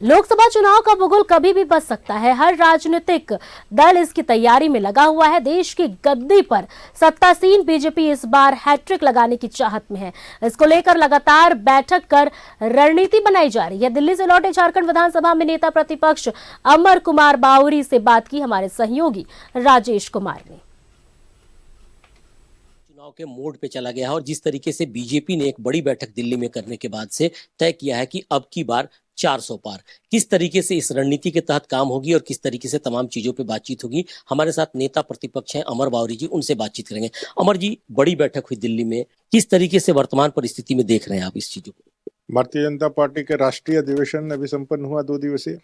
लोकसभा चुनाव का बुगुल कभी भी बच सकता है। हर राजनीतिक दल इसकी तैयारी में लगा हुआ है। देश की गद्दी पर सत्तासीन बीजेपी इस बार हैट्रिक लगाने की चाहत में है। इसको लेकर लगातार बैठक कर रणनीति बनाई जा रही है। दिल्ली से लौटे झारखंड विधानसभा में नेता प्रतिपक्ष अमर कुमार बावरी से बात की हमारे सहयोगी राजेश कुमार ने। चुनाव के मोड पे चला गया है और जिस तरीके से बीजेपी ने एक बड़ी बैठक दिल्ली में करने के बाद से तय किया है कि अब की बार 400 पार, किस तरीके से इस रणनीति के तहत काम होगी और किस तरीके से तमाम चीजों पे बातचीत होगी। हमारे साथ नेता प्रतिपक्ष हैं अमर बावरी जी, उनसे बातचीत करेंगे। अमर जी, बड़ी बैठक हुई दिल्ली में, किस तरीके से वर्तमान परिस्थिति में देख रहे हैं आप इस चीजों को? भारतीय जनता पार्टी के राष्ट्रीय अधिवेशन अभी संपन्न हुआ 2 दिवसीय,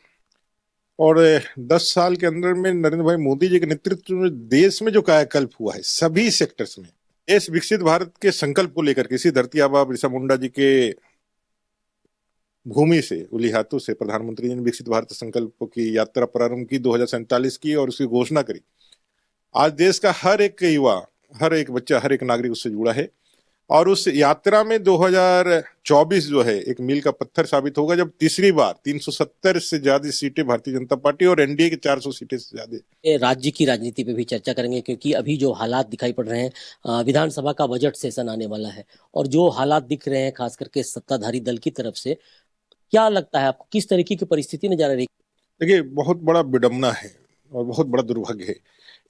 और 10 साल के अंदर में नरेंद्र भाई मोदी जी के नेतृत्व में देश में जो कायाकल्प हुआ है सभी सेक्टर्स में, देश विकसित भारत के संकल्प को लेकर किसी धरती आबा बिरसा मुंडा जी के भूमि से उली हाथों से प्रधानमंत्री जी ने विकसित भारत संकल्प की यात्रा प्रारंभ की 2047 की और उसकी घोषणा करी। आज देश का हर एक युवा, हर एक बच्चा, हर एक नागरिक उससे जुड़ा है और उस यात्रा में 2024 जो है एक मील का पत्थर साबित होगा, जब तीसरी बार 370 से ज्यादा सीटें भारतीय जनता पार्टी और एनडीए के 400 सीटें से ज्यादा। राज्य की राजनीति पे भी चर्चा करेंगे क्योंकि अभी जो हालात दिखाई पड़ रहे हैं, विधानसभा का बजट सेशन आने वाला है और जो हालात दिख रहे हैं खास करके सत्ताधारी दल की तरफ से, क्या लगता है आपको किस तरीके की परिस्थिति नजर आ रही है? देखिए, बहुत बड़ा विडंबना है और बहुत बड़ा दुर्भाग्य है।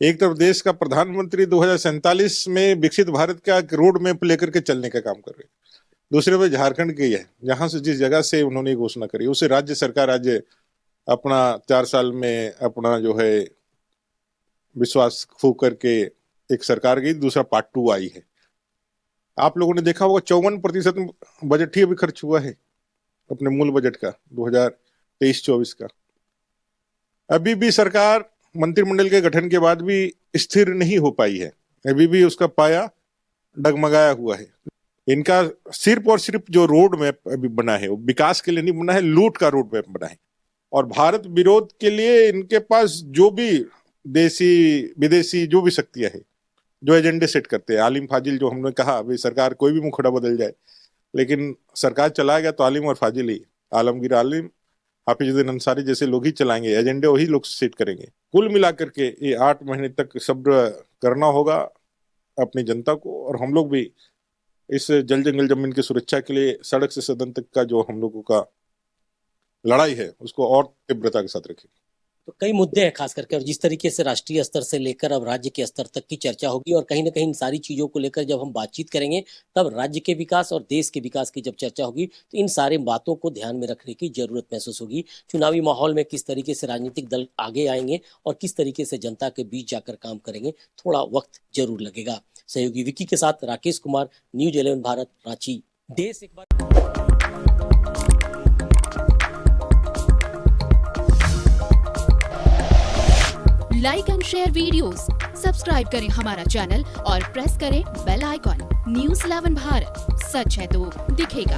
एक तरफ देश का प्रधानमंत्री 2047 में विकसित भारत का एक रोड मैप लेकर के चलने का काम कर रहे हैं, दूसरे पे झारखंड की है जहां से जिस जगह से उन्होंने घोषणा करी उसे राज्य सरकार आज अपना 4 साल में अपना जो है विश्वास खो करके एक सरकार गई, दूसरा पार्ट 2 आई है। आप लोगों ने देखा होगा 54% बजट ही अभी खर्च हुआ है अपने मूल बजट का 2023-24 का। अभी भी सरकार मंत्रिमंडल के गठन के बाद भी स्थिर नहीं हो पाई है, अभी भी उसका पाया डगमगाया हुआ है। इनका सिर्फ और सिर्फ जो रोड मैप अभी बना है वो विकास के लिए नहीं बना है, लूट का रोड मैप बना है। और भारत विरोध के लिए इनके पास जो भी देसी विदेशी जो भी शक्तियां है जो एजेंडे सेट करते हैं, आलिम फाजिल, जो हमने कहा अभी सरकार कोई भी मुखड़ा बदल जाए लेकिन सरकार चला गया तो आलिम और फाजिल ही, आलमगीर आलिम, हाफिजुद्दीन अंसारी जैसे लोग ही चलाएंगे, एजेंडे वही लोग सेट करेंगे। कुल मिलाकर के ये 8 महीने तक सब्र करना होगा अपनी जनता को, और हम लोग भी इस जल जंगल जमीन की सुरक्षा के लिए सड़क से सदन तक का जो हम लोगों का लड़ाई है उसको और तीव्रता के साथ रखें। तो कई मुद्दे हैं खास करके, और जिस तरीके से राष्ट्रीय स्तर से लेकर अब राज्य के स्तर तक की चर्चा होगी और कहीं ना कहीं इन सारी चीजों को लेकर जब हम बातचीत करेंगे तब राज्य के विकास और देश के विकास की जब चर्चा होगी तो इन सारी बातों को ध्यान में रखने की जरूरत महसूस होगी। चुनावी माहौल में किस तरीके से राजनीतिक दल आगे आएंगे और किस तरीके से जनता के बीच जाकर काम करेंगे, थोड़ा वक्त जरूर लगेगा। सहयोगी विकी के साथ राकेश कुमार, न्यूज 11 भारत, रांची। देश एक बार like and share videos, subscribe करें हमारा चैनल और प्रेस करें बेल आइकॉन। न्यूज़ 11 भारत, सच है तो दिखेगा।